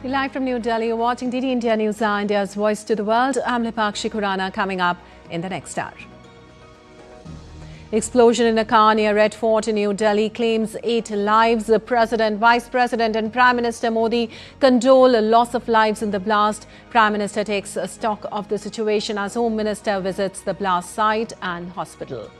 Live from New Delhi, you're watching DD India Newshour, India's voice to the world. I'm Lipakshi Khurana, coming up in the next hour. Explosion in a car near Red Fort in New Delhi claims 8 lives. The President, Vice President and Prime Minister Modi condole loss of lives in the blast. Prime Minister takes stock of the situation as Home Minister visits the blast site and hospital.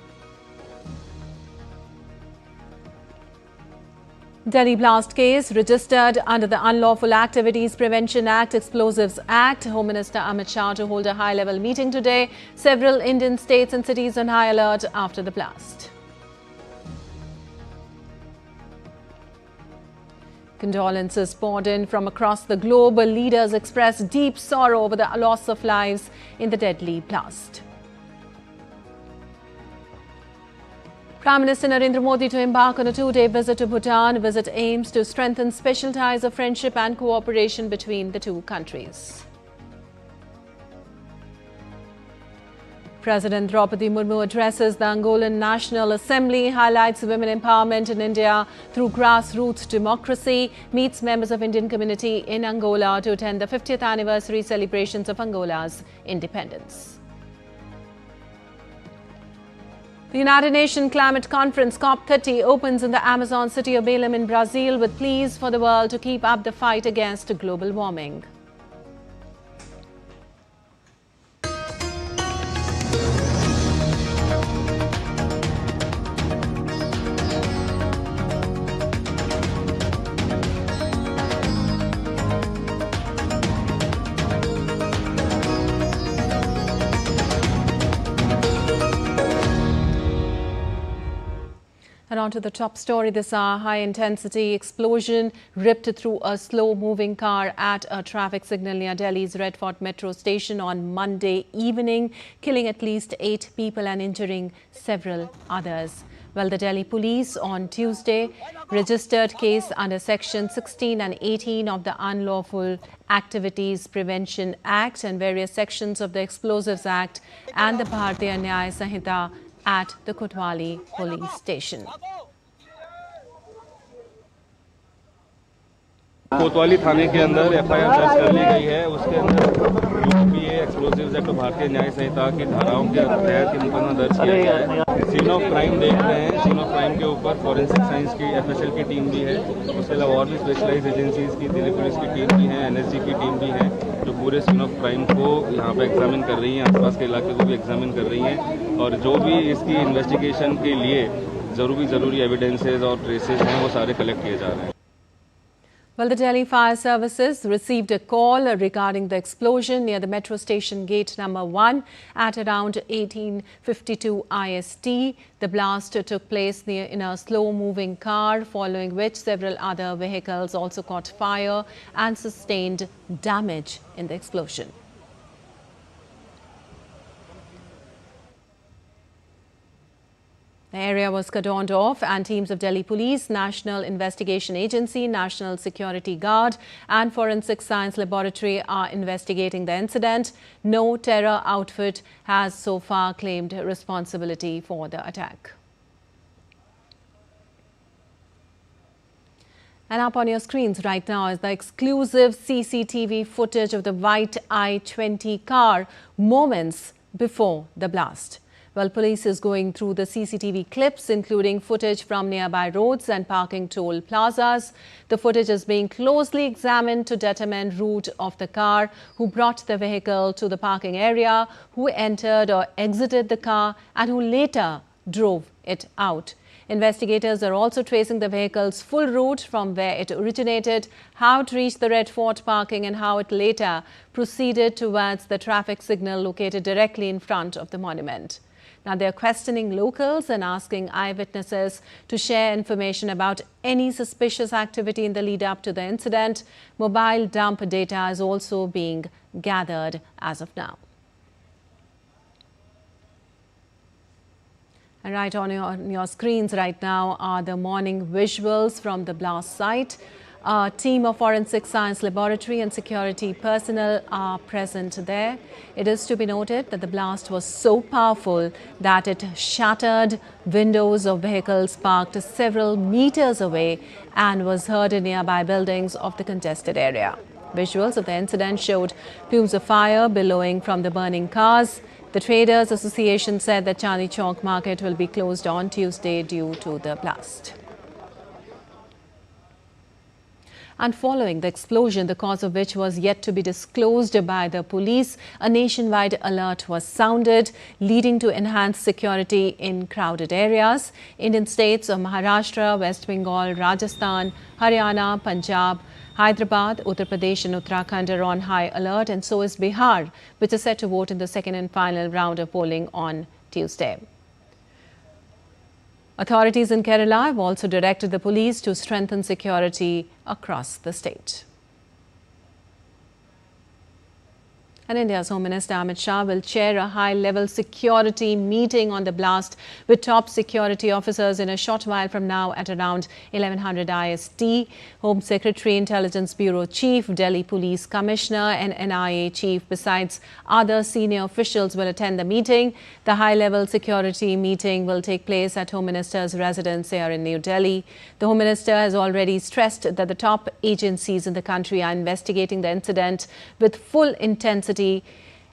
Delhi blast case registered under the Unlawful Activities Prevention Act, Explosives Act. Home Minister Amit Shah to hold a high-level meeting today. Several Indian states and cities on high alert after the blast. Condolences poured in from across the globe. Leaders expressed deep sorrow over the loss of lives in the deadly blast. Prime Minister Narendra Modi to embark on a 2-day visit to Bhutan. Visit aims to strengthen special ties of friendship and cooperation between the two countries. President Droupadi Murmu addresses the Angolan National Assembly, highlights women empowerment in India through grassroots democracy, meets members of Indian community in Angola to attend the 50th anniversary celebrations of Angola's independence. The United Nations Climate Conference COP30 opens in the Amazon city of Belém in Brazil with pleas for the world to keep up the fight against global warming. And on to the top story this hour. High-intensity explosion ripped through a slow-moving car at a traffic signal near Delhi's Red Fort metro station on Monday evening, killing at least 8 people and injuring several others. Well, the Delhi police on Tuesday registered case under Section 16 and 18 of the Unlawful Activities Prevention Act and various sections of the Explosives Act and the Bharatiya Nyaya Sanhita at the Kotwali police station. कोतवाली थाने के अंदर FIR दर्ज कर ली गई है। उसके अंदर UAPA explosives act भारतीय न्याय संहिता की धाराओं के तहत मुकदमा दर्ज किया गया है। सीन ऑफ क्राइम देख रहे हैं। सीन ऑफ क्राइम के ऊपर फॉरेंसिक साइंस की एफएसएल की टीम भी है। उसके अलावा और भी स्पेशलाइज्ड एजेंसीज की दिल्ली पुलिस की टीम भी है, एनएसजी की टीम भी है, जो पूरे सीन ऑफ क्राइम को यहाँ पे एग्जामिन कर रही हैं, आसपास के इलाके को भी एग्जामिन कर रही हैं और जो भी इसकी इन्वेस्टिगेशन के लिए जरूरी एविडेंसेज और ट्रेसेस हैं वो सारे कलेक्ट किए जा रहे हैं। Well, the Delhi Fire Services received a call regarding the explosion near the metro station gate number 1 at around 18:52 IST. The blast took place in a slow-moving car, following which several other vehicles also caught fire and sustained damage in the explosion. The area was cordoned off and teams of Delhi Police, National Investigation Agency, National Security Guard and Forensic Science Laboratory are investigating the incident. No terror outfit has so far claimed responsibility for the attack. And up on your screens right now is the exclusive CCTV footage of the white I-20 car moments before the blast. Well, police is going through the CCTV clips, including footage from nearby roads and parking toll plazas. The footage is being closely examined to determine route of the car, who brought the vehicle to the parking area, who entered or exited the car, and who later drove it out. Investigators are also tracing the vehicle's full route from where it originated, how it reached the Red Fort parking, and how it later proceeded towards the traffic signal located directly in front of the monument. Now, they are questioning locals and asking eyewitnesses to share information about any suspicious activity in the lead up to the incident. Mobile dump data is also being gathered as of now. And right on your screens right now are the morning visuals from the blast site. A team of Forensic Science Laboratory and security personnel are present there. It is to be noted that the blast was so powerful that it shattered windows of vehicles parked several meters away and was heard in nearby buildings of the contested area. Visuals of the incident showed fumes of fire billowing from the burning cars. The Traders Association said that Chandni Chowk market will be closed on Tuesday due to the blast. And following the explosion, the cause of which was yet to be disclosed by the police, a nationwide alert was sounded, leading to enhanced security in crowded areas. Indian states of Maharashtra, West Bengal, Rajasthan, Haryana, Punjab, Hyderabad, Uttar Pradesh and Uttarakhand are on high alert, and so is Bihar, which is set to vote in the second and final round of polling on Tuesday. Authorities in Kerala have also directed the police to strengthen security across the state. And India's Home Minister Amit Shah will chair a high-level security meeting on the blast with top security officers in a short while from now at around 1100 IST. Home Secretary, Intelligence Bureau Chief, Delhi Police Commissioner and NIA Chief, besides other senior officials, will attend the meeting. The high-level security meeting will take place at Home Minister's residence here in New Delhi. The Home Minister has already stressed that the top agencies in the country are investigating the incident with full intensity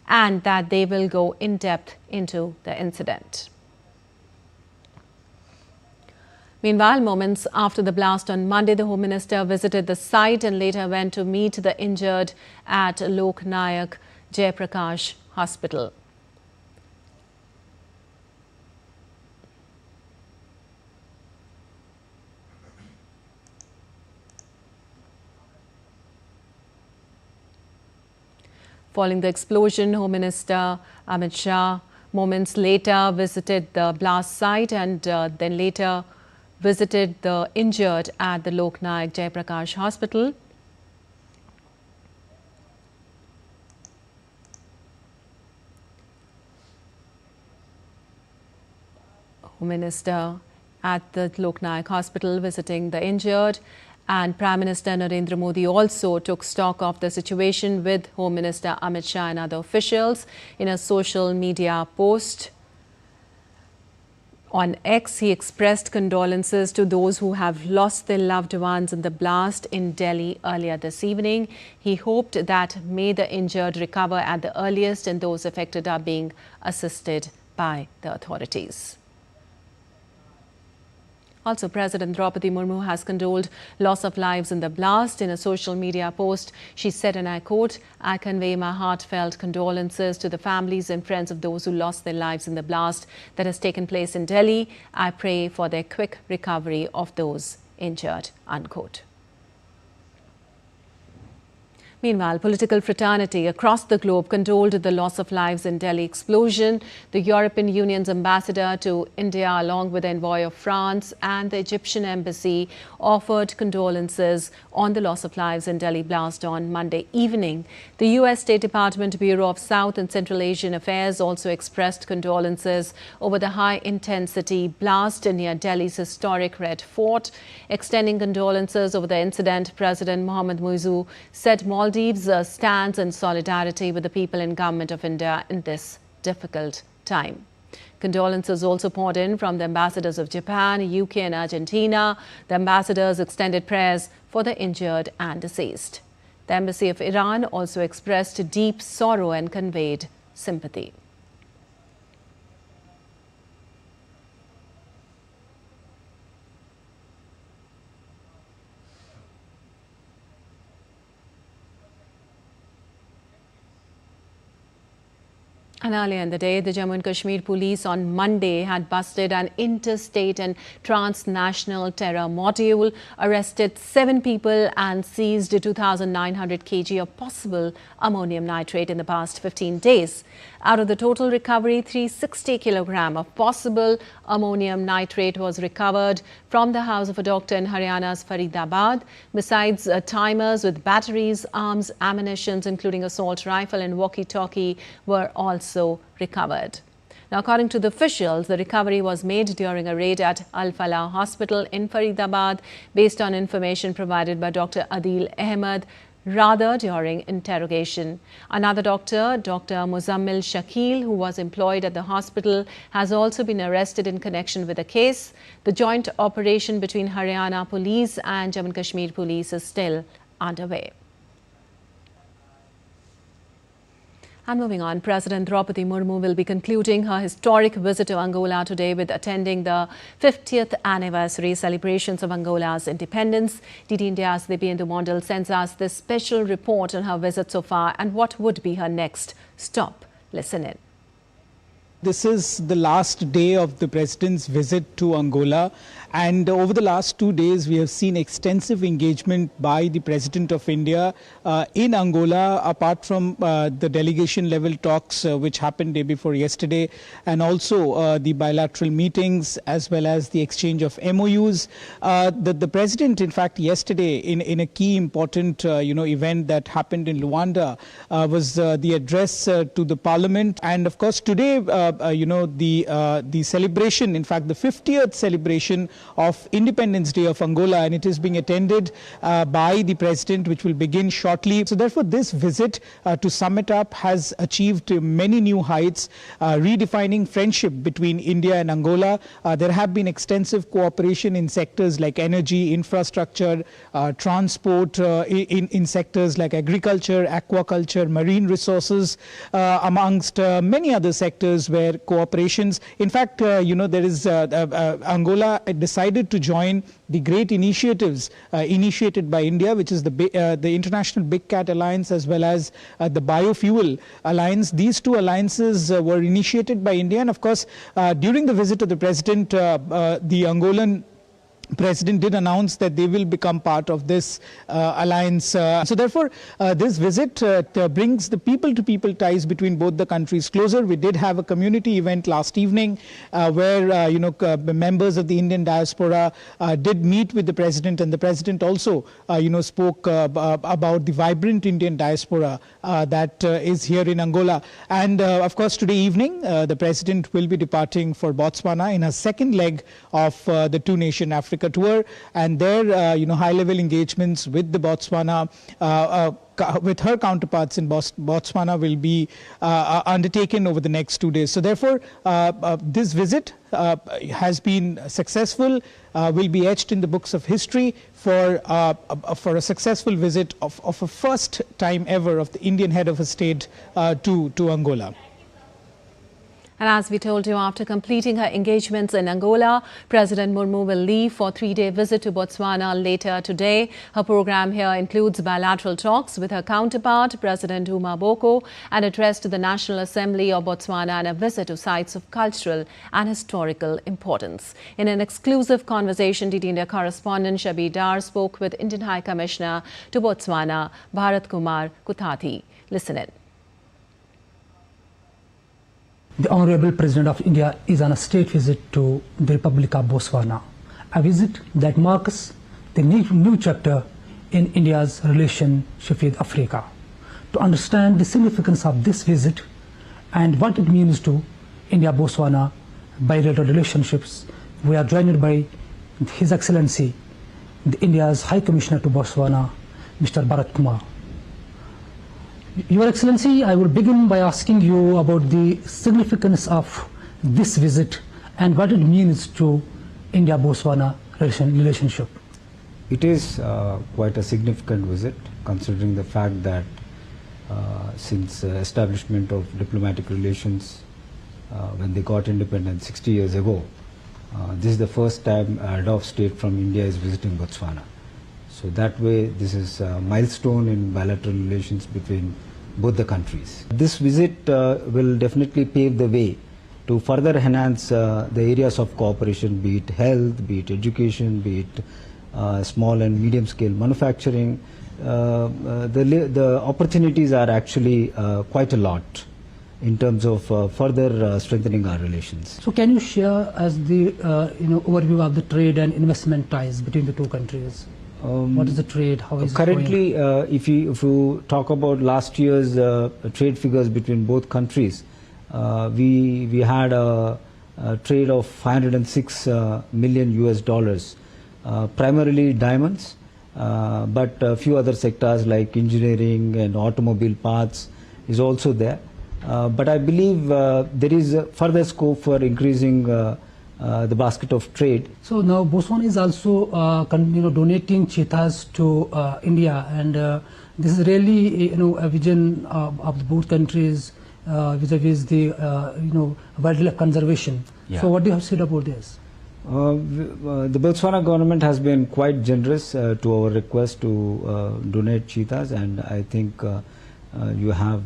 and that they will go in depth into the incident. Meanwhile, moments after the blast on Monday, the Home Minister visited the site and later went to meet the injured at Lok Nayak Jayaprakash Hospital. Following the explosion, Home Minister Amit Shah moments later visited the blast site and then later visited the injured at the Lok Nayak Jayaprakash Hospital. Home Minister at the Lok Nayak Hospital visiting the injured. And Prime Minister Narendra Modi also took stock of the situation with Home Minister Amit Shah and other officials. In a social media post on X, he expressed condolences to those who have lost their loved ones in the blast in Delhi earlier this evening. He hoped that may the injured recover at the earliest and those affected are being assisted by the authorities. Also, President Droupadi Murmu has condoled loss of lives in the blast. In a social media post, she said, and I quote, "I convey my heartfelt condolences to the families and friends of those who lost their lives in the blast that has taken place in Delhi. I pray for their quick recovery of those injured," unquote. Meanwhile, political fraternity across the globe condoled the loss of lives in Delhi explosion. The European Union's ambassador to India, along with the envoy of France and the Egyptian embassy, offered condolences on the loss of lives in Delhi blast on Monday evening. The US State Department Bureau of South and Central Asian Affairs also expressed condolences over the high-intensity blast near Delhi's historic Red Fort. Extending condolences over the incident, President Mohammad Muizzu said Maldives stands in solidarity with the people and government of India in this difficult time. Condolences also poured in from the ambassadors of Japan, UK and Argentina. The ambassadors extended prayers for the injured and deceased. The embassy of Iran also expressed deep sorrow and conveyed sympathy. And earlier in the day, the Jammu and Kashmir police on Monday had busted an interstate and transnational terror module, arrested 7 people and seized 2,900 kg of possible ammonium nitrate in the past 15 days. Out of the total recovery, 360 kg of possible ammonium nitrate was recovered from the house of a doctor in Haryana's Faridabad. Besides timers with batteries, arms, ammunitions, including assault rifle and walkie-talkie, were also recovered. Now, according to the officials, the recovery was made during a raid at Al Falah Hospital in Faridabad based on information provided by Dr. Adil Ahmed rather during interrogation. Another doctor, Dr. Muzammil Shakil, who was employed at the hospital, has also been arrested in connection with the case. The joint operation between Haryana Police and Jammu and Kashmir Police is still underway. And moving on, President Droupadi Murmu will be concluding her historic visit to Angola today with attending the 50th anniversary celebrations of Angola's independence. DD India's Dibyendu Mondal sends us this special report on her visit so far and what would be her next stop. Listen in. This is the last day of the President's visit to Angola, and over the last 2 days we have seen extensive engagement by the President of India in Angola, apart from the delegation level talks which happened day before yesterday, and also the bilateral meetings as well as the exchange of MOUs. The President, in fact, yesterday in a key important event that happened in Luanda was the address to the Parliament, and of course today the celebration, in fact the 50th celebration of Independence Day of Angola, and it is being attended by the President, which will begin shortly. So therefore this visit, to sum it up, has achieved many new heights, redefining friendship between India and Angola. There have been extensive cooperation in sectors like energy, infrastructure, transport, in sectors like agriculture, aquaculture, marine resources, amongst many other sectors where cooperations. In fact, there is Angola decided to join the great initiatives initiated by India, which is the International Big Cat Alliance as well as the Biofuel Alliance. These two alliances were initiated by India, and of course during the visit of the President, the Angolan President did announce that they will become part of this alliance. So therefore, this visit brings the people-to-people ties between both the countries closer. We did have a community event last evening where members of the Indian diaspora did meet with the President, and the President also spoke about the vibrant Indian diaspora that is here in Angola. And of course, today evening, the President will be departing for Botswana in a second leg of the two-nation Africa tour, and their high-level engagements with the Botswana, with her counterparts in Botswana, will be undertaken over the next 2 days. So therefore, this visit has been successful, will be etched in the books of history for a successful visit of a first time ever of the Indian head of a state to Angola. And as we told you, after completing her engagements in Angola, President Murmu will leave for a 3-day visit to Botswana later today. Her program here includes bilateral talks with her counterpart, President Duma Boko, an address to the National Assembly of Botswana, and a visit to sites of cultural and historical importance. In an exclusive conversation, DD India correspondent Shabir Dar spoke with Indian High Commissioner to Botswana, Bharat Kumar Kuthati. Listen in. The Honorable President of India is on a state visit to the Republic of Botswana, a visit that marks the new chapter in India's relationship with Africa. To understand the significance of this visit and what it means to India-Botswana bilateral relationships, we are joined by His Excellency, the India's High Commissioner to Botswana, Mr. Bharat Kumar. Your Excellency, I will begin by asking you about the significance of this visit and what it means to India-Botswana relationship. It is quite a significant visit, considering the fact that since establishment of diplomatic relations when they got independence 60 years ago, this is the first time a head of state from India is visiting Botswana. So that way, this is a milestone in bilateral relations between both the countries. This visit will definitely pave the way to further enhance the areas of cooperation, be it health, be it education, be it small and medium scale manufacturing. The opportunities are actually quite a lot in terms of further strengthening our relations. So can you share as the overview of the trade and investment ties between the two countries? What is the trade? How is currently, it going? if you talk about last year's trade figures between both countries, we had a trade of $506 million US, primarily diamonds, but a few other sectors like engineering and automobile parts is also there. But I believe there is further scope for increasing the basket of trade. So now Botswana is also donating cheetahs to India, and This is really, a vision of both countries vis-a-vis the, wildlife conservation. Yeah. So what do you have said about this? The Botswana government has been quite generous to our request to donate cheetahs, and I think you have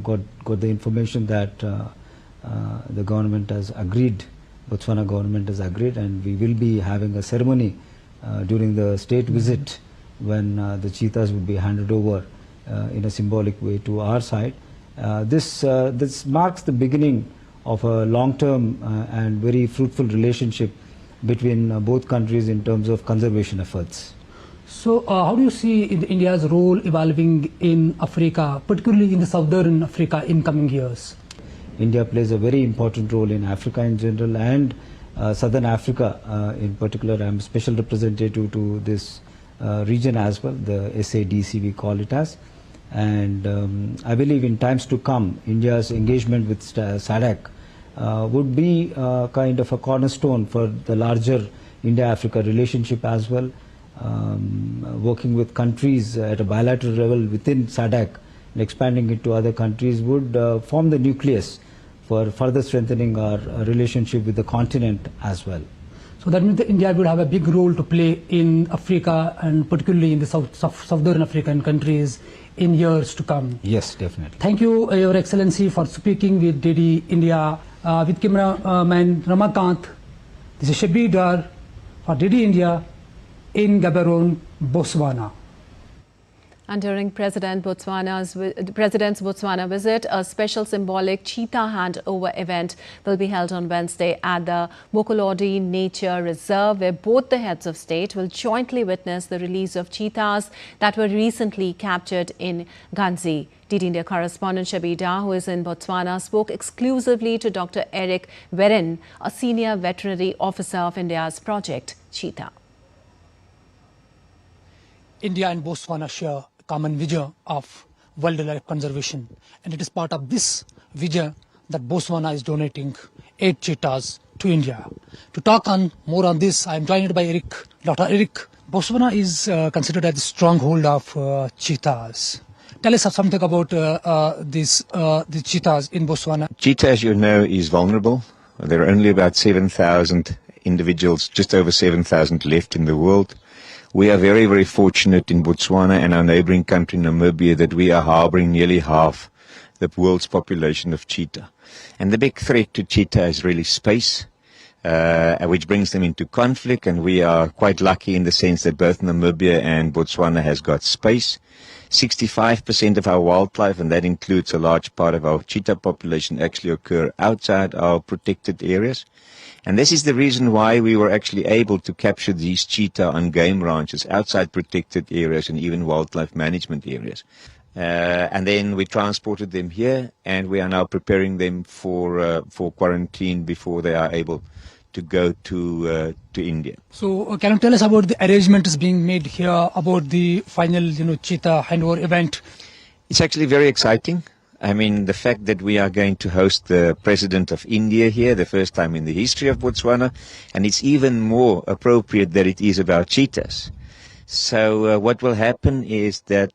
got the information that the government has agreed, Botswana government has agreed, and we will be having a ceremony during the state visit when the cheetahs will be handed over in a symbolic way to our side. This marks the beginning of a long-term and very fruitful relationship between both countries in terms of conservation efforts. So how do you see India's role evolving in Africa, particularly in the southern Africa in coming years? India plays a very important role in Africa in general and southern Africa in particular. I am special representative to this region as well, the SADC we call it as. And I believe in times to come, India's engagement with SADC would be kind of a cornerstone for the larger India-Africa relationship as well. Working with countries at a bilateral level within SADC and expanding it to other countries would form the nucleus for further strengthening our relationship with the continent as well. So that means that India would have a big role to play in Africa and particularly in the southern African countries in years to come. Yes, definitely. Thank you, Your Excellency, for speaking with DD India. With cameraman Ramakant, this is Shabir Dar for DD India in Gaborone, Botswana. And during President's Botswana visit, a special symbolic cheetah handover event will be held on Wednesday at the Mokolodi Nature Reserve, where both the heads of state will jointly witness the release of cheetahs that were recently captured in Ganzi. DD India correspondent Shabir Dar, who is in Botswana, spoke exclusively to Dr. Eric Verin, a senior veterinary officer of India's Project Cheetah. India and Botswana share a common vision of wildlife conservation, and it is part of this vision that Botswana is donating 8 cheetahs to India. To talk more on this, I am joined by Dr. Eric. Botswana is considered as the stronghold of cheetahs. Tell us something about the cheetahs in Botswana. Cheetah, as you know, is vulnerable. There are only about 7,000 individuals, just over 7,000 left in the world. We are very, very fortunate in Botswana and our neighboring country, Namibia, that we are harboring nearly half the world's population of cheetah. And the big threat to cheetah is really space, which brings them into conflict. And we are quite lucky in the sense that both Namibia and Botswana has got space. 65% of our wildlife, and that includes a large part of our cheetah population, actually occur outside our protected areas. And this is the reason why we were actually able to capture these cheetah on game ranches outside protected areas and even wildlife management areas. And then we transported them here, and we are now preparing them for quarantine before they are able to go to India. So can you tell us about the arrangements being made here about the final cheetah handover event? It's actually very exciting. I mean, the fact that we are going to host the President of India here, the first time in the history of Botswana, and it's even more appropriate that it is about cheetahs. So what will happen is that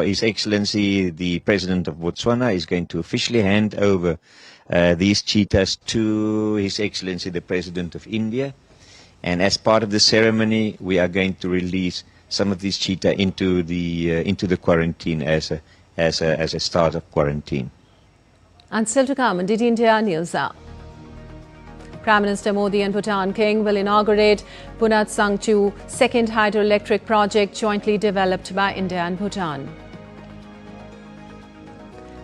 His Excellency, the President of Botswana, is going to officially hand over these cheetahs to His Excellency, the President of India. And as part of the ceremony, we are going to release some of these cheetah into the quarantine as a start of quarantine. And still to come on DD India Newshour. Prime Minister Modi and Bhutan King will inaugurate Punat Sangchu second hydroelectric project jointly developed by India and Bhutan.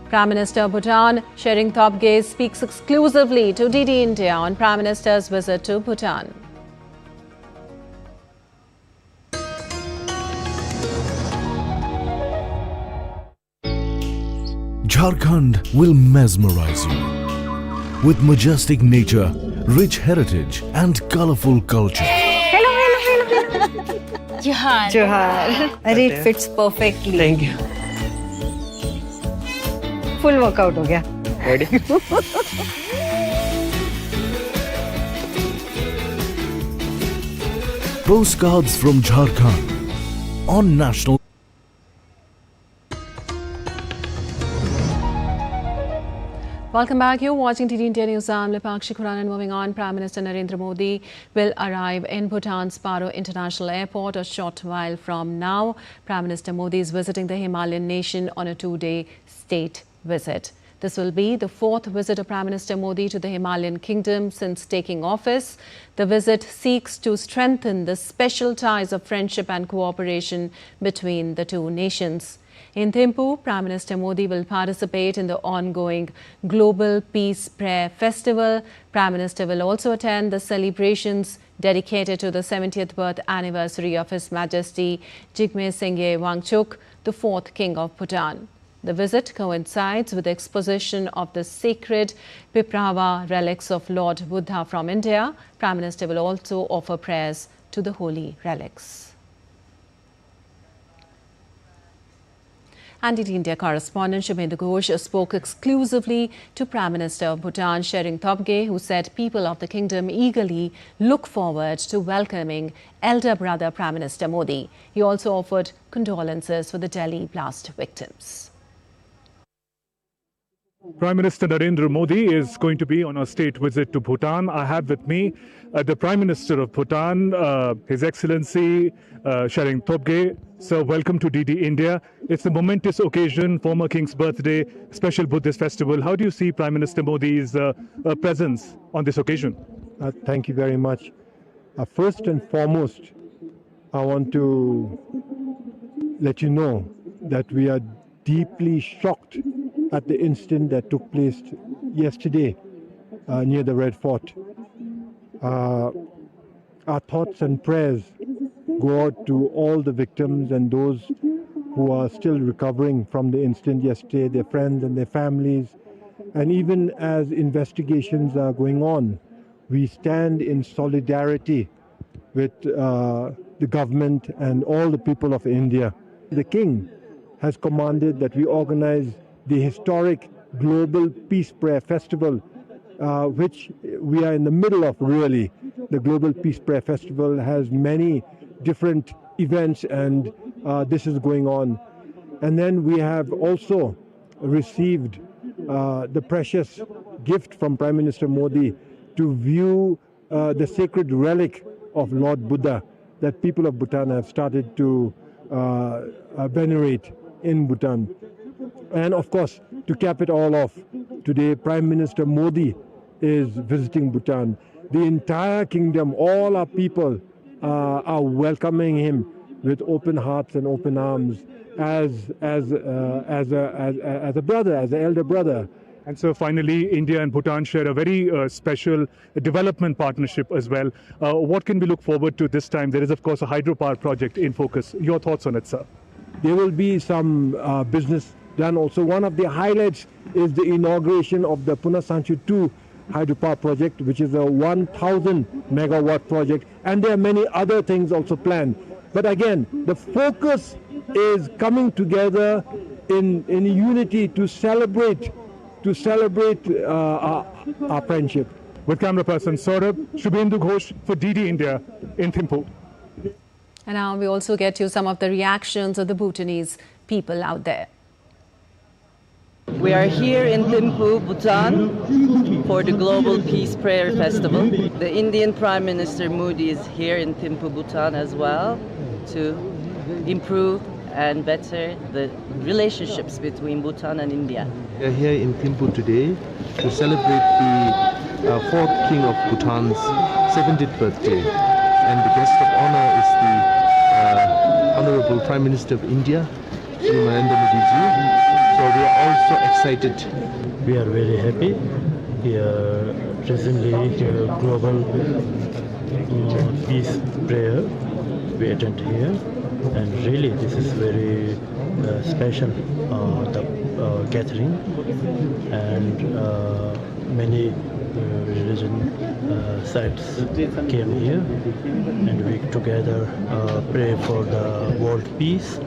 Prime Minister of Bhutan Shering Tobgay speaks exclusively to DD India on Prime Minister's visit to Bhutan. Jharkhand will mesmerize you with majestic nature, rich heritage and colorful culture. Hello. Johar. It fits perfectly. Thank you. Full workout ho gaya. Ready? Postcards from Jharkhand on National Welcome back. You're watching TD India News. I'm Lipakshi Khuran, and moving on, Prime Minister Narendra Modi will arrive in Bhutan's Paro International Airport a short while from now. Prime Minister Modi is visiting the Himalayan nation on a two-day state visit. This will be the fourth visit of Prime Minister Modi to the Himalayan kingdom since taking office. The visit seeks to strengthen the special ties of friendship and cooperation between the two nations. In Thimphu, Prime Minister Modi will participate in the ongoing Global Peace Prayer Festival. Prime Minister will also attend the celebrations dedicated to the 70th birth anniversary of His Majesty Jigme Singye Wangchuk, the fourth King of Bhutan. The visit coincides with the exposition of the sacred Piprava relics of Lord Buddha from India. Prime Minister will also offer prayers to the holy relics. And India correspondent Shubhendu Ghosh spoke exclusively to Prime Minister of Bhutan, Tshering Tobgay, who said people of the kingdom eagerly look forward to welcoming elder brother Prime Minister Modi. He also offered condolences for the Delhi blast victims. Prime Minister Narendra Modi is going to be on a state visit to Bhutan. I have with me the Prime Minister of Bhutan, His Excellency Tshering Tobgay. Sir, welcome to DD India. It's a momentous occasion, former King's birthday, special Buddhist festival. How do you see Prime Minister Modi's presence on this occasion? Thank you very much. First and foremost, I want to let you know that we are deeply shocked at the incident that took place yesterday near the Red Fort. Our thoughts and prayers go out to all the victims and those who are still recovering from the incident yesterday, their friends and their families. And even as investigations are going on, we stand in solidarity with the government and all the people of India. The King has commanded that we organize the historic Global Peace Prayer Festival, which we are in the middle of really. The Global Peace Prayer Festival has many different events and this is going on. And then we have also received the precious gift from Prime Minister Modi to view the sacred relic of Lord Buddha that people of Bhutan have started to venerate in Bhutan. And of course, to cap it all off, today Prime Minister Modi is visiting Bhutan. The entire kingdom, all our people are welcoming him with open hearts and open arms as a brother, as an elder brother. And so finally, India and Bhutan share a very special development partnership as well. What can we look forward to this time? There is, of course, a hydropower project in focus. Your thoughts on it, sir? There will be some business done also. One of the highlights is the inauguration of the Punasanchu 2 hydropower project, which is a 1,000 megawatt project. And there are many other things also planned. But again, the focus is coming together in unity to celebrate our friendship. With camera person Saurabh, Shubhendu Ghosh for DD India in Thimphu. And now we also get you some of the reactions of the Bhutanese people out there. We are here in Thimphu, Bhutan, for the Global Peace Prayer Festival. The Indian Prime Minister Modi is here in Thimphu, Bhutan as well to improve and better the relationships between Bhutan and India. We are here in Thimphu today to celebrate the fourth King of Bhutan's 70th birthday. And the guest of honor is the Honorable Prime Minister of India, Shri Narendra Modi. So we are also excited. We are very happy. Recently, global peace prayer we attend here, and really this is very special gathering, and many religion sites came here, and we together pray for the world peace.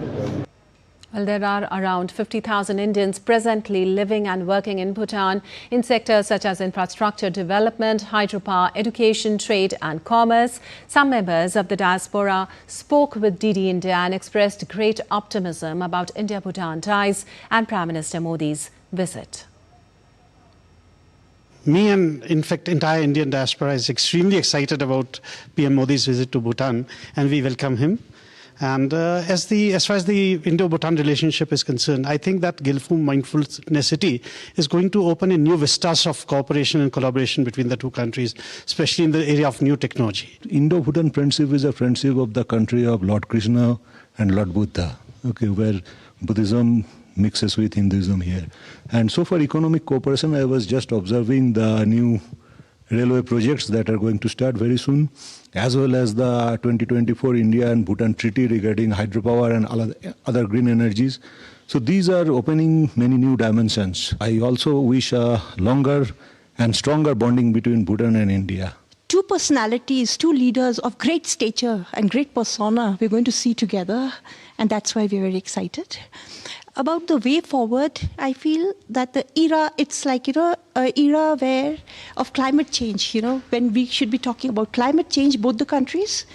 Well, there are around 50,000 Indians presently living and working in Bhutan in sectors such as infrastructure development, hydropower, education, trade and commerce. Some members of the diaspora spoke with DD India and expressed great optimism about India-Bhutan ties and Prime Minister Modi's visit. me and, in fact, entire Indian diaspora is extremely excited about PM Modi's visit to Bhutan, and we welcome him. And as far as the Indo-Bhutan relationship is concerned, I think that Gilfu Mindfulness City is going to open a new vistas of cooperation and collaboration between the two countries, especially in the area of new technology. Indo-Bhutan friendship is a friendship of the country of Lord Krishna and Lord Buddha, okay, where Buddhism mixes with Hinduism here. And so for economic cooperation, I was just observing the new railway projects that are going to start very soon, as well as the 2024 India and Bhutan Treaty regarding hydropower and other green energies. So these are opening many new dimensions. I also wish a longer and stronger bonding between Bhutan and India. Two personalities, two leaders of great stature and great persona we're going to see together, and that's why we're very excited. About the way forward, I feel that the era, it's like, an era of climate change, when we should be talking about climate change, both the countries,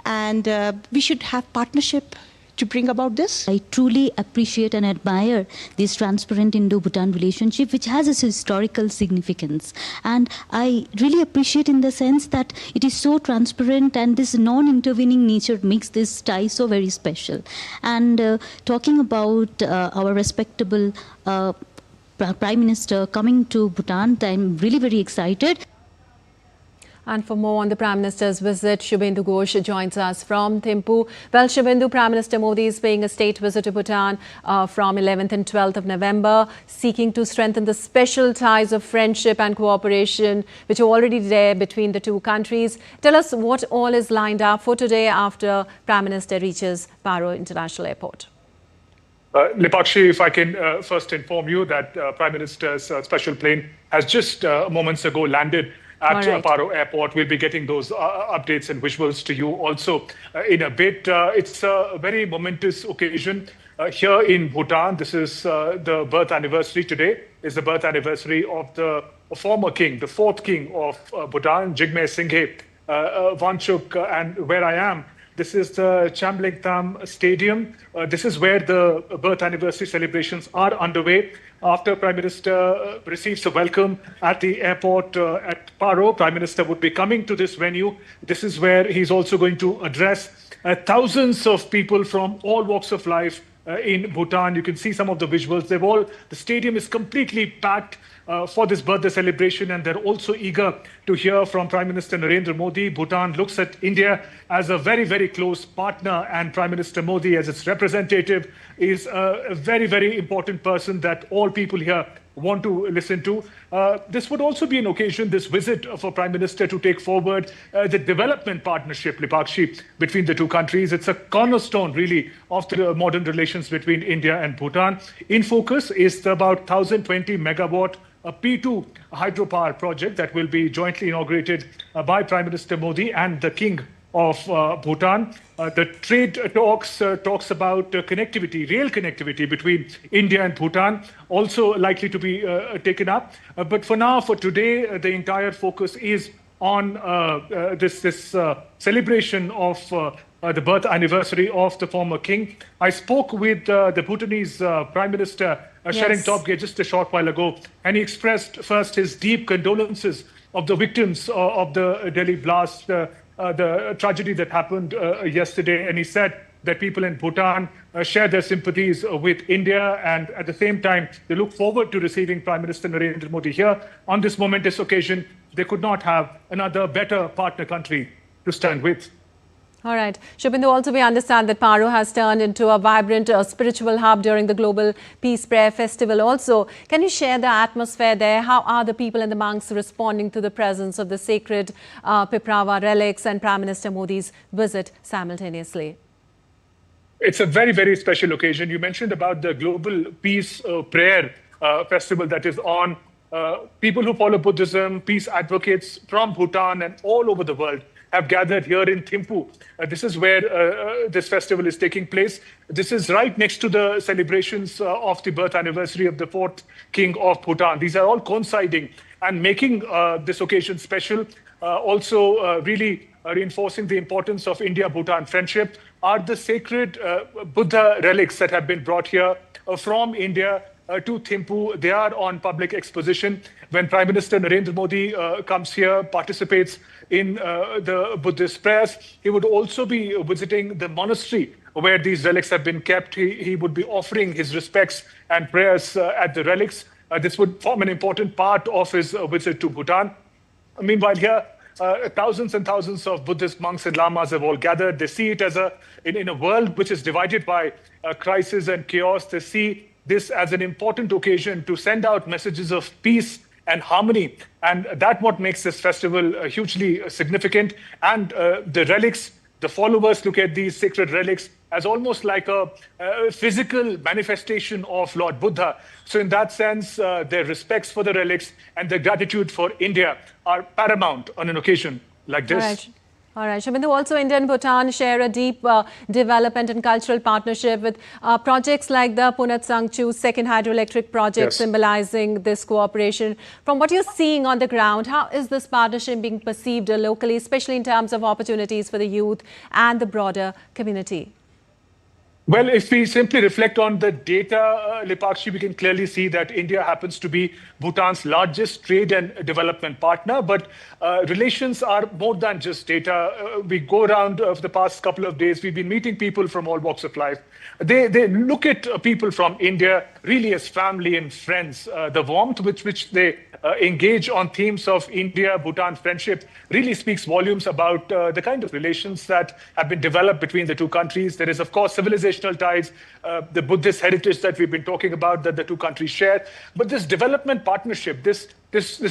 and we should have partnership to bring about this. I truly appreciate and admire this transparent Indo-Bhutan relationship, which has its historical significance. And I really appreciate in the sense that it is so transparent, and this non-intervening nature makes this tie so very special. And talking about our respectable Prime Minister coming to Bhutan, I'm really very excited. And for more on the Prime Minister's visit, Shubhendu Ghosh joins us from Thimphu. Well, Shubhendu, Prime Minister Modi is paying a state visit to Bhutan from 11th and 12th of November, seeking to strengthen the special ties of friendship and cooperation, which are already there between the two countries. Tell us what all is lined up for today after Prime Minister reaches Paro International Airport. Lipakshi, if I can first inform you that Prime Minister's special plane has just moments ago landed at Paro Airport. We'll be getting those updates and visuals to you also in a bit. It's a very momentous occasion here in Bhutan. This is the birth anniversary today. Is the birth anniversary of the former king, the fourth king of Bhutan, Jigme Singhe Wanchuk. And where I am, this is the Chamlingtam Stadium. This is where the birth anniversary celebrations are underway. After Prime Minister receives a welcome at the airport at Paro, Prime Minister would be coming to this venue. This is where he's also going to address thousands of people from all walks of life in Bhutan. You can see some of the visuals. The stadium is completely packed for this birthday celebration, and they're also eager to hear from Prime Minister Narendra Modi. Bhutan looks at India as a very, very close partner, and Prime Minister Modi, as its representative, is a very, very important person that all people here want to listen to. This would also be an occasion, this visit for Prime Minister, to take forward the development partnership, Lipakshi, between the two countries. It's a cornerstone, really, of the modern relations between India and Bhutan. In focus is the about 1,020 megawatt P2 hydropower project that will be jointly inaugurated by Prime Minister Modi and the King of Bhutan. The trade talks about connectivity, rail connectivity between India and Bhutan, also likely to be taken up. But for now, for today, the entire focus is on this celebration of the birth anniversary of the former king. I spoke with the Bhutanese Prime Minister, Sherring Tobgay, just a short while ago, and he expressed first his deep condolences of the victims of the Delhi blast, the tragedy that happened yesterday. And he said that people in Bhutan share their sympathies with India, and at the same time, they look forward to receiving Prime Minister Narendra Modi here. On this momentous occasion, they could not have another better partner country to stand with. All right. Shubhendu, also we understand that Paro has turned into a vibrant spiritual hub during the Global Peace Prayer Festival also. Can you share the atmosphere there? How are the people and the monks responding to the presence of the sacred Piprava relics and Prime Minister Modi's visit simultaneously? It's a very, very special occasion. You mentioned about the Global Peace Prayer Festival that is on. People who follow Buddhism, peace advocates from Bhutan and all over the world have gathered here in Thimphu. This is where this festival is taking place. This is right next to the celebrations of the birth anniversary of the fourth king of Bhutan. These are all coinciding and making this occasion special. Also really reinforcing the importance of India-Bhutan friendship are the sacred Buddha relics that have been brought here from India. to Thimphu. They are on public exposition. When Prime Minister Narendra Modi comes here, participates in the Buddhist prayers, he would also be visiting the monastery where these relics have been kept. He would be offering his respects and prayers at the relics. This would form an important part of his visit to Bhutan. Meanwhile, here, thousands and thousands of Buddhist monks and lamas have all gathered. They see it as in a world which is divided by crisis and chaos. They see this as an important occasion to send out messages of peace and harmony. And that's what makes this festival hugely significant. And the relics, the followers look at these sacred relics as almost like a physical manifestation of Lord Buddha. So in that sense, their respects for the relics and their gratitude for India are paramount on an occasion like this. All right. Shobindu, also India and Bhutan share a deep development and cultural partnership with projects like the Punat Sangchu second hydroelectric project, symbolizing this cooperation. From what you're seeing on the ground, how is this partnership being perceived locally, especially in terms of opportunities for the youth and the broader community? Well, if we simply reflect on the data, Lipakshi, we can clearly see that India happens to be Bhutan's largest trade and development partner. But relations are more than just data. We go around for the past couple of days. We've been meeting people from all walks of life. They look at people from India really as family and friends. The warmth with which they engage on themes of India-Bhutan friendship really speaks volumes about the kind of relations that have been developed between the two countries. There is, of course, civilizational ties, the Buddhist heritage that we've been talking about that the two countries share. But this development partnership, this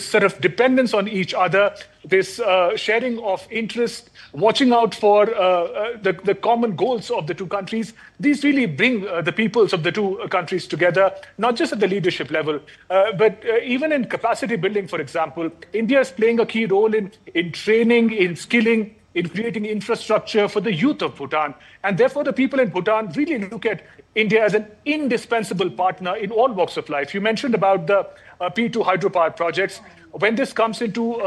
sort of dependence on each other, this sharing of interest, watching out for the common goals of the two countries, these really bring the peoples of the two countries together, not just at the leadership level, but even in capacity building, for example. India is playing a key role in training, in skilling, in creating infrastructure for the youth of Bhutan. And therefore, the people in Bhutan really look at India as an indispensable partner in all walks of life. You mentioned about the P2 hydropower projects. When this comes into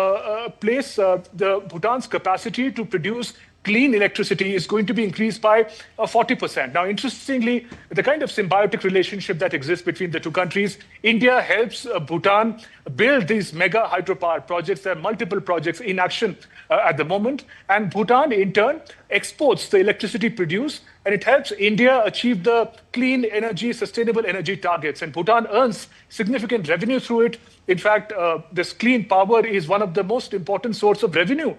place, the Bhutan's capacity to produce clean electricity is going to be increased by 40%. Now, interestingly, the kind of symbiotic relationship that exists between the two countries, India helps Bhutan build these mega hydropower projects. There are multiple projects in action at the moment. And Bhutan, in turn, exports the electricity produced, and it helps India achieve the clean energy, sustainable energy targets. And Bhutan earns significant revenue through it. In fact, this clean power is one of the most important source of revenue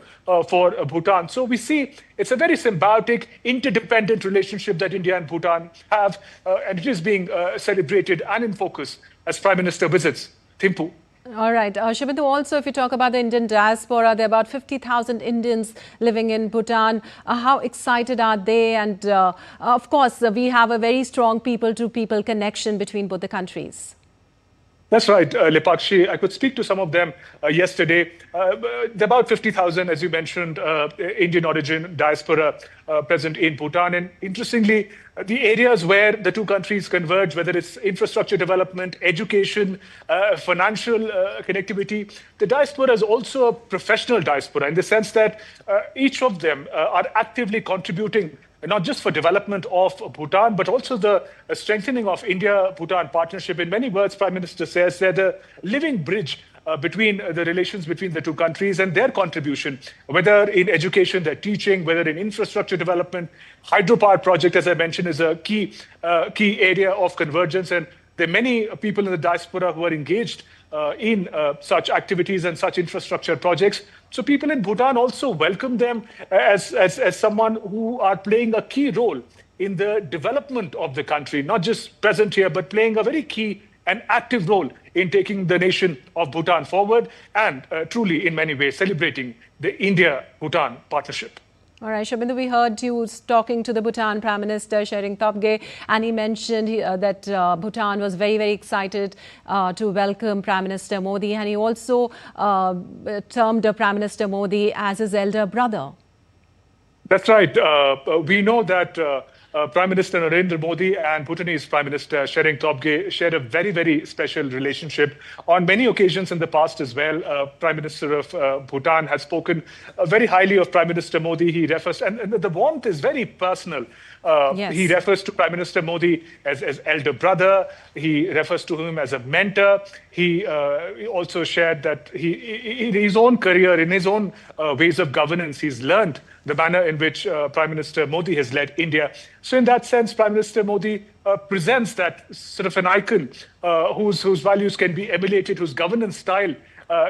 for Bhutan. So we see it's a very symbiotic, interdependent relationship that India and Bhutan have, and it is being celebrated and in focus as Prime Minister visits Thimphu. All right. Shobindu, also, if you talk about the Indian diaspora, there are about 50,000 Indians living in Bhutan. How excited are they? And of course, we have a very strong people-to-people connection between both the countries. That's right, Lipakshi. I could speak to some of them yesterday. There are about 50,000, as you mentioned, Indian origin diaspora present in Bhutan. And interestingly, the areas where the two countries converge, whether it's infrastructure development, education, financial connectivity, the diaspora is also a professional diaspora in the sense that each of them are actively contributing not just for development of Bhutan, but also the strengthening of India-Bhutan partnership. In many words, Prime Minister says they're the living bridge between the relations between the two countries and their contribution, whether in education, their teaching, whether in infrastructure development. Hydropower project, as I mentioned, is a key area of convergence. And there are many people in the diaspora who are engaged in such activities and such infrastructure projects. So people in Bhutan also welcome them as someone who are playing a key role in the development of the country, not just present here, but playing a very key and active role in taking the nation of Bhutan forward and truly, in many ways, celebrating the India-Bhutan partnership. All right, Shobindu, we heard you talking to the Bhutan Prime Minister, Shering Tobgay, and he mentioned that Bhutan was very, very excited to welcome Prime Minister Modi, and he also termed Prime Minister Modi as his elder brother. That's right. We know that Prime Minister Narendra Modi and Bhutanese Prime Minister Tshering Tobgay share a very, very special relationship. On many occasions in the past as well, Prime Minister of Bhutan has spoken very highly of Prime Minister Modi. He refers, and the warmth is very personal. He refers to Prime Minister Modi as elder brother. He refers to him as a mentor. He also shared that in his own career, in his own ways of governance, he's learned the manner in which Prime Minister Modi has led India. So in that sense, Prime Minister Modi presents that sort of an icon whose values can be emulated, whose governance style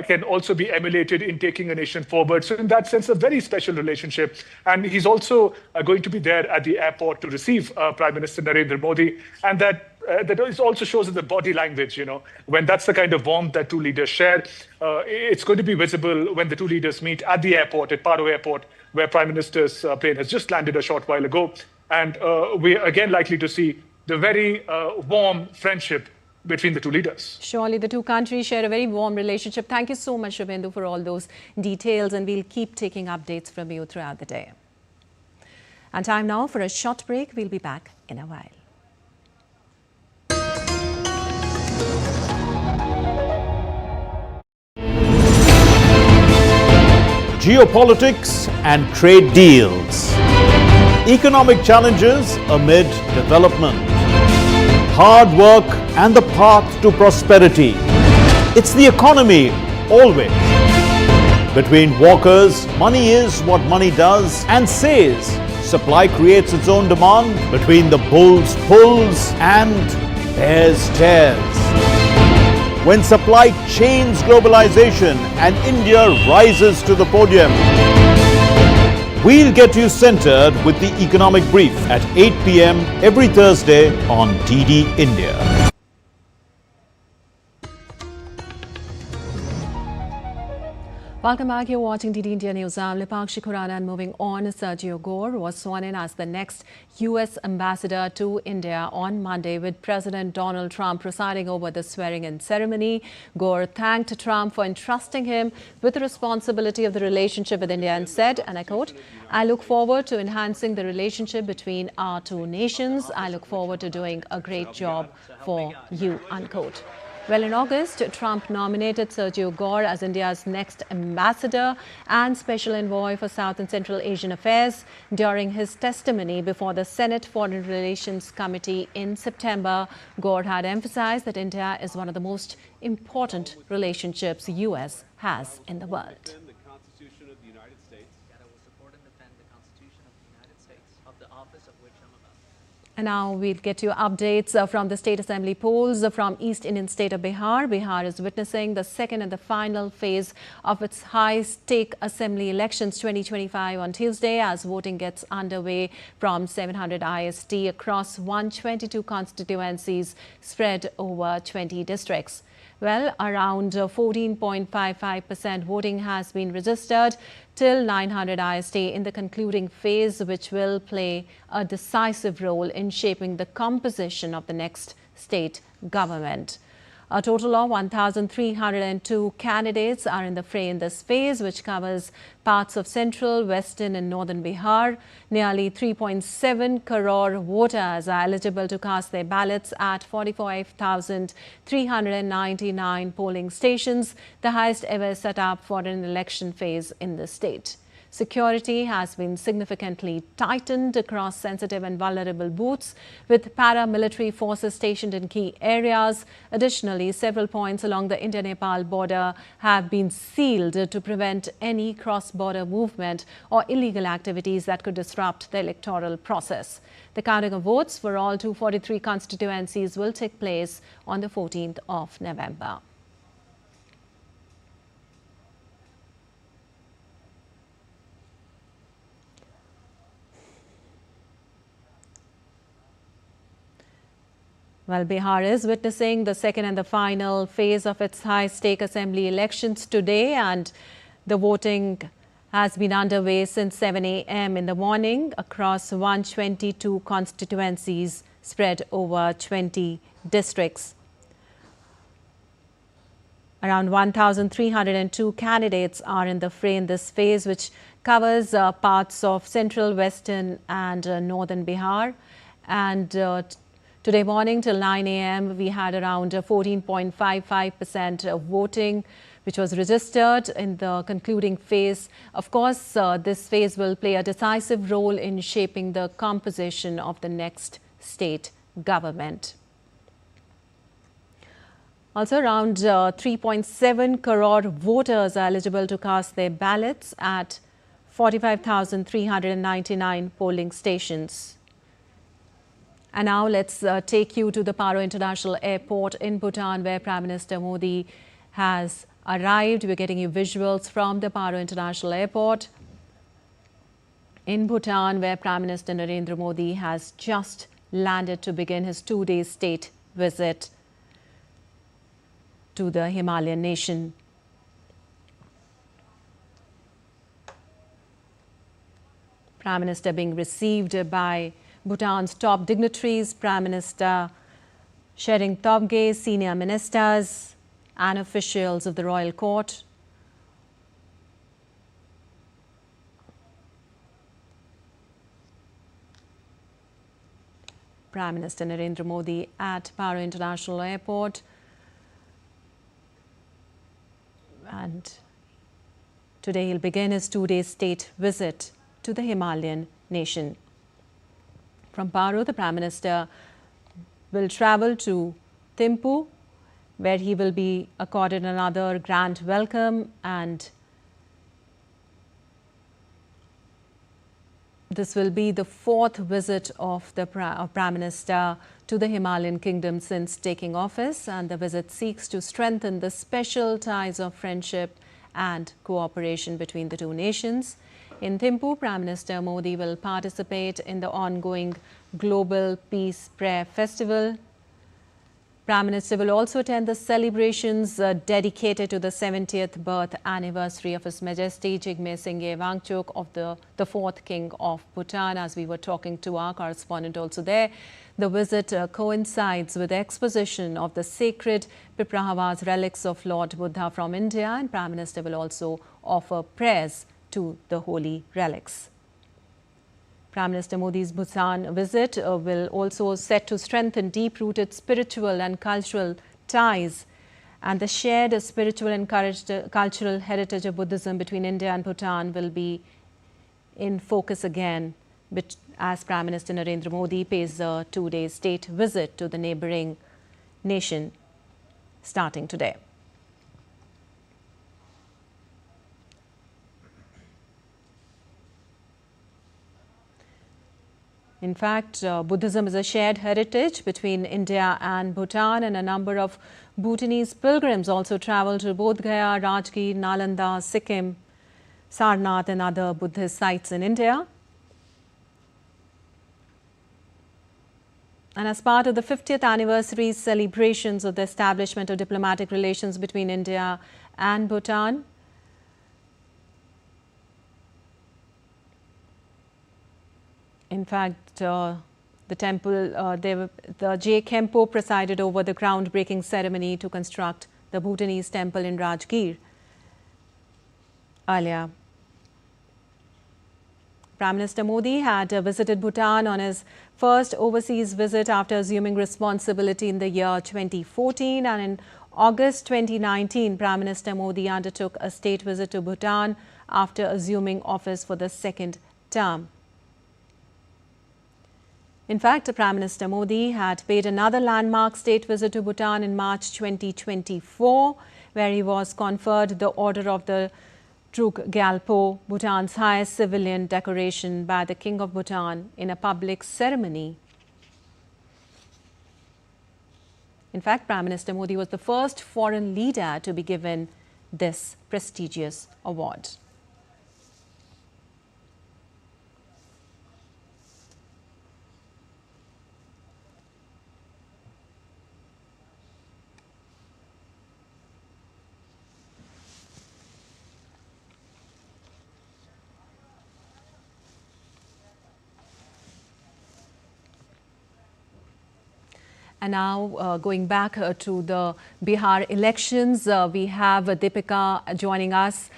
can also be emulated in taking a nation forward. So in that sense, a very special relationship. And he's also going to be there at the airport to receive Prime Minister Narendra Modi. And that also shows in the body language, when that's the kind of warmth that two leaders share. It's going to be visible when the two leaders meet at the airport, at Paro Airport, where Prime Minister's plane has just landed a short while ago. And we're again likely to see the very warm friendship between the two leaders. Surely the two countries share a very warm relationship. Thank you so much, Shubhendu, for all those details, and we'll keep taking updates from you throughout the day. And time now for a short break. We'll be back in a while. Geopolitics and trade deals. Economic challenges amid development. Hard work and the path to prosperity. It's the economy always. Between walkers, money is what money does and says. Supply creates its own demand. Between the bulls pulls and bears tears. When supply chains globalization and India rises to the podium. We'll get you centered with the Economic Brief at 8 p.m. every Thursday on DD India. Welcome back. You're watching DD India News. I'm Lipakshi Khurana, and moving on, Sergio Gore was sworn in as the next U.S. ambassador to India on Monday, with President Donald Trump presiding over the swearing-in ceremony. Gore thanked Trump for entrusting him with the responsibility of the relationship with India and said, and I quote, "I look forward to enhancing the relationship between our two nations. I look forward to doing a great job for you," unquote. Well, in August, Trump nominated Sergio Gore as India's next ambassador and special envoy for South and Central Asian affairs. During his testimony before the Senate Foreign Relations Committee in September, Gore had emphasized that India is one of the most important relationships the U.S. has in the world. And now we'll get you updates from the State Assembly polls from East Indian state of Bihar. Bihar is witnessing the second and the final phase of its high-stake Assembly elections 2025 on Tuesday, as voting gets underway from 700 IST across 122 constituencies spread over 20 districts. Well, around 14.55% voting has been registered till 900 IST in the concluding phase, which will play a decisive role in shaping the composition of the next state government. A total of 1,302 candidates are in the fray in this phase, which covers parts of central, western and northern Bihar. Nearly 3.7 crore voters are eligible to cast their ballots at 45,399 polling stations, the highest ever set up for an election phase in the state. Security has been significantly tightened across sensitive and vulnerable booths, with paramilitary forces stationed in key areas. Additionally, several points along the India-Nepal border have been sealed to prevent any cross-border movement or illegal activities that could disrupt the electoral process. The counting of votes for all 243 constituencies will take place on the 14th of November. Well, Bihar is witnessing the second and the final phase of its high-stake assembly elections today, and the voting has been underway since 7 a.m. in the morning across 122 constituencies spread over 20 districts. Around 1,302 candidates are in the fray in this phase, which covers parts of central, western and northern Bihar. And today morning till 9 a.m. we had around 14.55% voting, which was registered in the concluding phase. Of course, this phase will play a decisive role in shaping the composition of the next state government. Also, around 3.7 crore voters are eligible to cast their ballots at 45,399 polling stations. And now let's take you to the Paro International Airport in Bhutan, where Prime Minister Modi has arrived. We're getting you visuals from the Paro International Airport in Bhutan, where Prime Minister Narendra Modi has just landed to begin his 2-day state visit to the Himalayan nation. Prime Minister being received by Bhutan's top dignitaries, Prime Minister Shering Tobgay, senior ministers and officials of the royal court. Prime Minister Narendra Modi at Paro International Airport. And today he'll begin his 2-day state visit to the Himalayan nation. From Paro, the Prime Minister will travel to Thimphu, where he will be accorded another grand welcome, and this will be the 4th visit of the Prime Minister to the Himalayan kingdom since taking office, and the visit seeks to strengthen the special ties of friendship and cooperation between the two nations. In Thimphu, Prime Minister Modi will participate in the ongoing Global Peace Prayer Festival. Prime Minister will also attend the celebrations dedicated to the 70th birth anniversary of His Majesty Jigme Singye Wangchuk of the 4th King of Bhutan. As we were talking to our correspondent also there, the visit coincides with the exposition of the sacred Piprahava's relics of Lord Buddha from India, and Prime Minister will also offer prayers to the holy relics. Prime Minister Modi's Bhutan visit will also set to strengthen deep-rooted spiritual and cultural ties, and the shared spiritual and cultural heritage of Buddhism between India and Bhutan will be in focus again as Prime Minister Narendra Modi pays a 2-day state visit to the neighbouring nation starting today. In fact, Buddhism is a shared heritage between India and Bhutan, and a number of Bhutanese pilgrims also travel to Bodh Gaya, Rajgir, Nalanda, Sikkim, Sarnath and other Buddhist sites in India. And as part of the 50th anniversary celebrations of the establishment of diplomatic relations between India and Bhutan, in fact, the temple, the J. Kempo presided over the groundbreaking ceremony to construct the Bhutanese temple in Rajgir earlier. Prime Minister Modi had visited Bhutan on his first overseas visit after assuming responsibility in the year 2014, and in August 2019, Prime Minister Modi undertook a state visit to Bhutan after assuming office for the 2nd term. In fact, Prime Minister Modi had paid another landmark state visit to Bhutan in March 2024, where he was conferred the Order of the Druk Gyalpo, Bhutan's highest civilian decoration, by the King of Bhutan in a public ceremony. In fact, Prime Minister Modi was the first foreign leader to be given this prestigious award. And now going back to the Bihar elections, we have Deepika joining us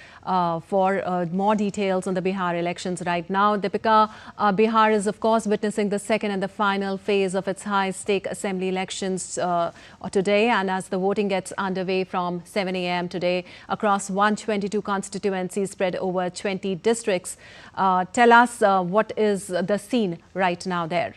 for more details on the Bihar elections right now. Deepika, Bihar is of course witnessing the second and the final phase of its high-stake assembly elections today, and as the voting gets underway from 7 a.m. today across 122 constituencies spread over 20 districts. Tell us what is the scene right now there.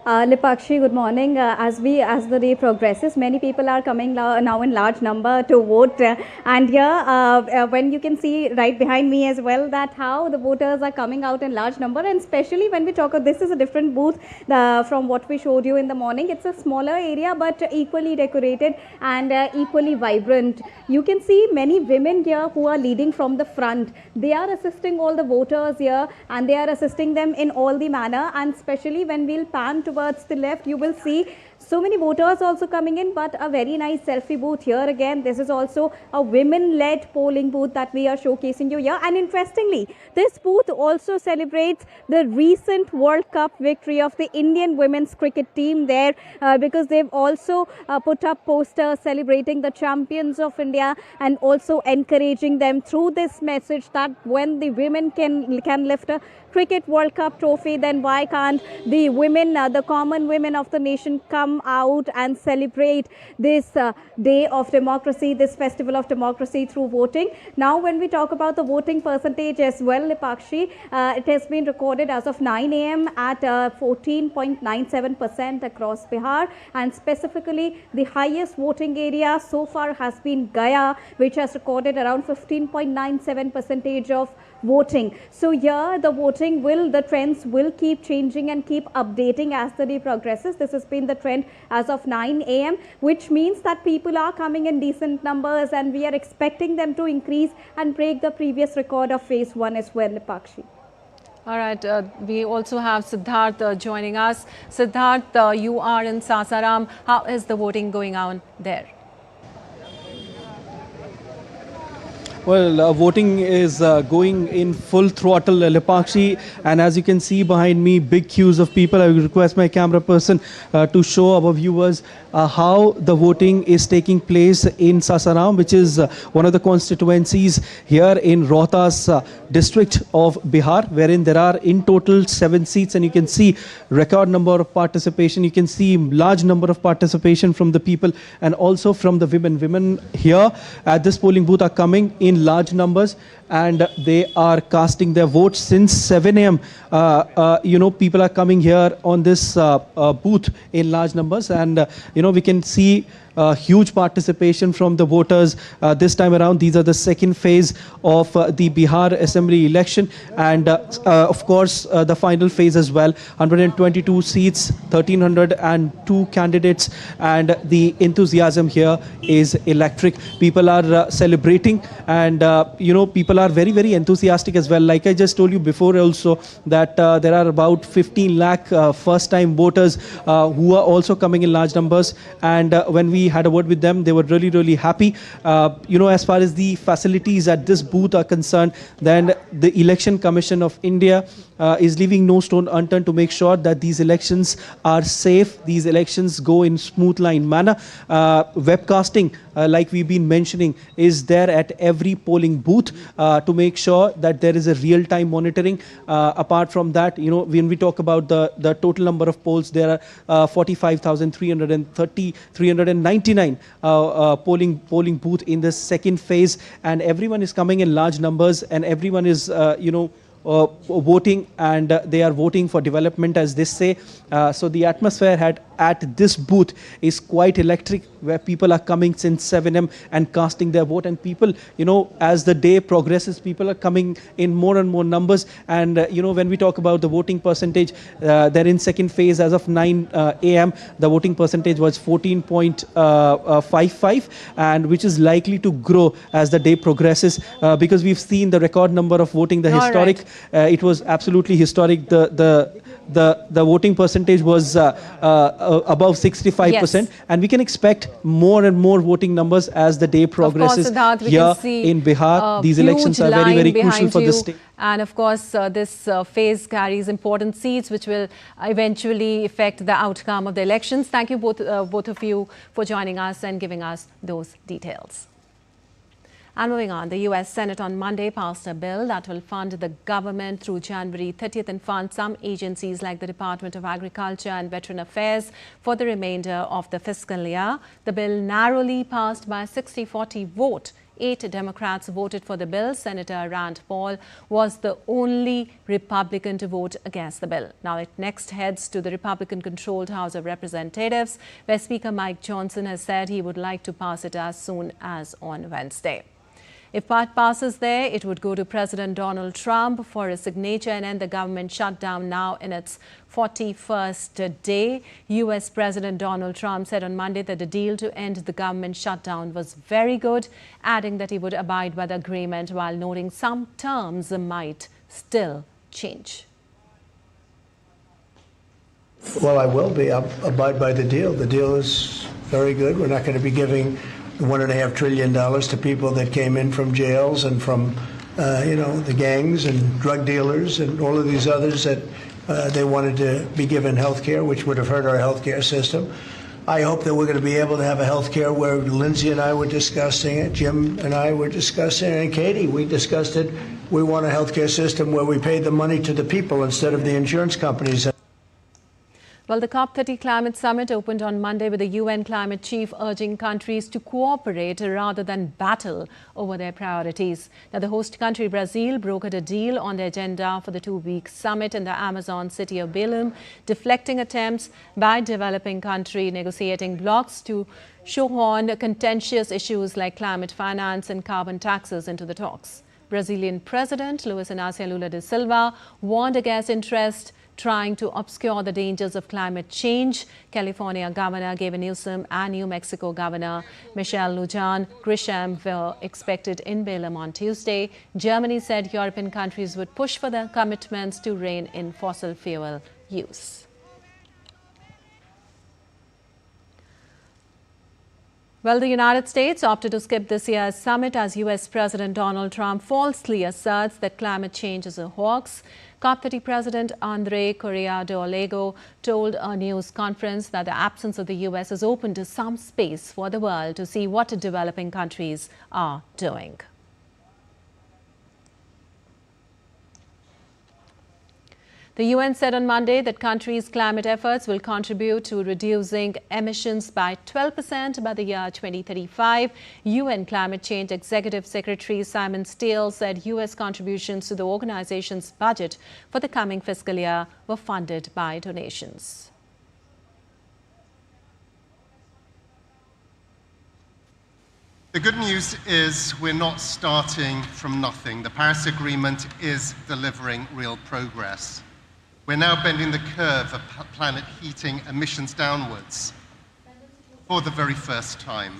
Lipakshi, good morning. As the day progresses, many people are coming now in large number to vote. And here, when you can see right behind me as well, that how the voters are coming out in large number. And especially when we talk of this is a different booth from what we showed you in the morning. It's a smaller area, but equally decorated and equally vibrant. You can see many women here who are leading from the front. They are assisting all the voters here, and they are assisting them in all the manner. And especially when we'll pan towards the left, you will see so many voters also coming in, but a very nice selfie booth here again. This is also a women-led polling booth that we are showcasing you here. And interestingly, this booth also celebrates the recent World Cup victory of the Indian women's cricket team there, because they've also put up posters celebrating the champions of India and also encouraging them through this message that when the women can lift a Cricket World Cup trophy, then why can't the women, the common women of the nation, come out and celebrate this day of democracy, this festival of democracy through voting. Now, when we talk about the voting percentage as well, Lipakshi, it has been recorded as of 9 a.m. at 14.97% across Bihar, and specifically the highest voting area so far has been Gaya, which has recorded around 15.97% of voting. So here the trends will keep changing and keep updating as the day progresses. This has been the trend as of 9 a.m., which means that people are coming in decent numbers, and we are expecting them to increase and break the previous record of phase 1 as well, Lipakshi. All right, we also have Siddharth joining us. Siddharth, you are in Sasaram. How is the voting going on there? Well, voting is going in full throttle, Lipakshi, and as you can see behind me, big queues of people. I will request my camera person to show our viewers how the voting is taking place in Sasaram, which is one of the constituencies here in Rohtas district of Bihar, wherein there are in total 7 seats, and you can see record number of participation. You can see large number of participation from the people and also from the women. Women here at this polling booth are coming in large numbers, and they are casting their votes since 7 a.m. People are coming here on this booth in large numbers, and we can see huge participation from the voters this time around. These are the second phase of the Bihar Assembly election, and of course the final phase as well. 122 seats, 1,302 candidates, and the enthusiasm here is electric. People are celebrating, and people are very, very enthusiastic as well. Like I just told you before also, that there are about 15 lakh first-time voters who are also coming in large numbers, and when we had a word with them, they were really, really happy. As far as the facilities at this booth are concerned, then the Election Commission of India is leaving no stone unturned to make sure that these elections are safe, these elections go in smooth line manner. Webcasting, like we've been mentioning, is there at every polling booth to make sure that there is a real-time monitoring. Apart from that, when we talk about the total number of polls, there are 45,399 polling booth in the second phase, and everyone is coming in large numbers, and everyone is voting, and they are voting for development, as they say. So the atmosphere at this booth is quite electric, where people are coming since 7 a.m. and casting their vote, and people, as the day progresses, people are coming in more and more numbers. And when we talk about the voting percentage, they're in second phase as of 9 a.m. The voting percentage was 14.55, and which is likely to grow as the day progresses, because we've seen the record number of voting, the historic. It was absolutely historic. The the voting percentage was above 65%, and we can expect more and more voting numbers as the day progresses. Of course, Siddharth, here see in Bihar. These elections are very, very crucial for the state. And of course, this phase carries important seats which will eventually affect the outcome of the elections. Thank you both of you for joining us and giving us those details. And moving on, the US Senate on Monday passed a bill that will fund the government through January 30th and fund some agencies like the Department of Agriculture and Veteran Affairs for the remainder of the fiscal year. The bill narrowly passed by a 60-40 vote. 8 Democrats voted for the bill. Senator Rand Paul was the only Republican to vote against the bill. Now it next heads to the Republican-controlled House of Representatives, where Speaker Mike Johnson has said he would like to pass it as soon as on Wednesday. If part passes there, it would go to President Donald Trump for a signature and end the government shutdown now in its 41st day. U.S. President Donald Trump said on Monday that the deal to end the government shutdown was very good, adding that he would abide by the agreement while noting some terms might still change. Well, I will be. I'll abide by the deal. The deal is very good. We're not going to be giving $1.5 trillion to people that came in from jails and from, the gangs and drug dealers and all of these others that they wanted to be given health care, which would have hurt our health care system. I hope that we're going to be able to have a health care where Lindsay and I were discussing it, Jim and I were discussing it, and Katie, we discussed it. We want a health care system where we pay the money to the people instead of the insurance companies. Well, the COP30 climate summit opened on Monday with the UN climate chief urging countries to cooperate rather than battle over their priorities. Now, the host country, Brazil, brokered a deal on the agenda for the 2-week summit in the Amazon city of Belém, deflecting attempts by developing country negotiating blocs to shoehorn contentious issues like climate finance and carbon taxes into the talks. Brazilian President Luiz Inácio Lula da Silva warned against interest trying to obscure the dangers of climate change. California Governor Gavin Newsom and New Mexico Governor Michelle Lujan Grisham were expected in Belém on Tuesday. Germany said European countries would push for their commitments to rein in fossil fuel use. Well, the United States opted to skip this year's summit as U.S. President Donald Trump falsely asserts that climate change is a hoax. COP30 President Andre Correa de Olego told a news conference that the absence of the U.S. has opened some space for the world to see what developing countries are doing. The UN said on Monday that countries' climate efforts will contribute to reducing emissions by 12% by the year 2035. UN Climate Change Executive Secretary Simon Steele said US contributions to the organization's budget for the coming fiscal year were funded by donations. The good news is we're not starting from nothing. The Paris Agreement is delivering real progress. We're now bending the curve of planet heating emissions downwards for the very first time.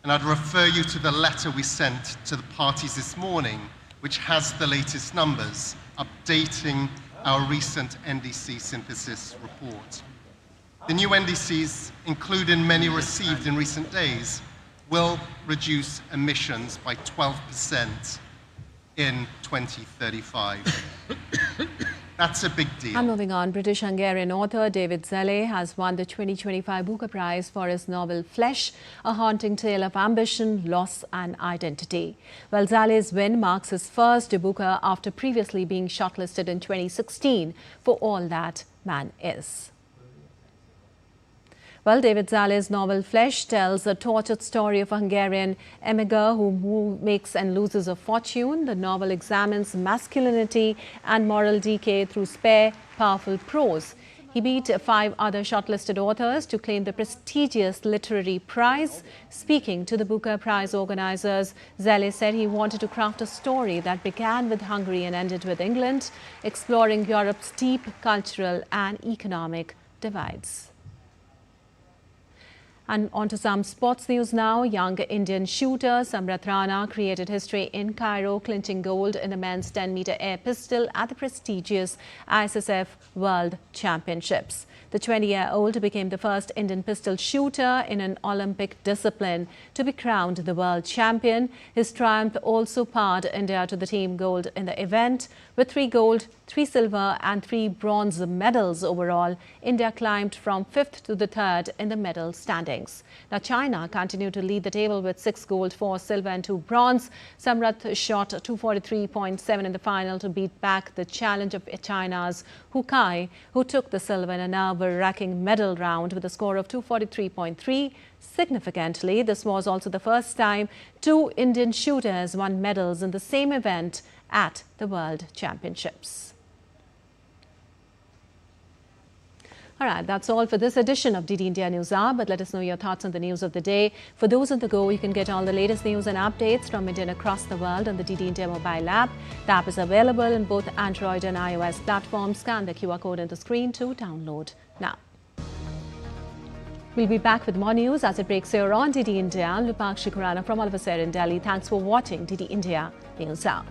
And I'd refer you to the letter we sent to the parties this morning, which has the latest numbers, updating our recent NDC synthesis report. The new NDCs, including many received in recent days, will reduce emissions by 12% in 2035. That's a big deal. And moving on, British-Hungarian author David Szalay has won the 2025 Booker Prize for his novel Flesh, a haunting tale of ambition, loss and identity. Well, Zalay's win marks his first Booker after previously being shortlisted in 2016 for All That Man Is. Well, David Zalay's novel Flesh tells a tortured story of a Hungarian emigre who makes and loses a fortune. The novel examines masculinity and moral decay through spare, powerful prose. He beat 5 other shortlisted authors to claim the prestigious literary prize. Speaking to the Booker Prize organizers, Szalay said he wanted to craft a story that began with Hungary and ended with England, exploring Europe's deep cultural and economic divides. And on to some sports news now. Young Indian shooter Samrat Rana created history in Cairo, clinching gold in the men's 10-meter air pistol at the prestigious ISSF World Championships. The 20-year-old became the first Indian pistol shooter in an Olympic discipline to be crowned the world champion. His triumph also powered India to the team gold in the event. With 3 gold, 3 silver and 3 bronze medals overall, India climbed from 5th to the 3rd in the medal standings. Now, China continued to lead the table with 6 gold, 4 silver and 2 bronze. Samrat shot 243.7 in the final to beat back the challenge of China's Hu Kai, who took the silver in a nerve-wracking medal round with a score of 243.3. Significantly, this was also the first time 2 Indian shooters won medals in the same event at the World Championships. All right, that's all for this edition of DD India News Hour, but let us know your thoughts on the news of the day. For those on the go, you can get all the latest news and updates from India and across the world on the DD India mobile app. The app is available in both Android and iOS platforms. Scan the QR code on the screen to download now. We'll be back with more news as it breaks here on DD India. Lupakshi Khurana from all of us here in Delhi. Thanks for watching DD India News Hour.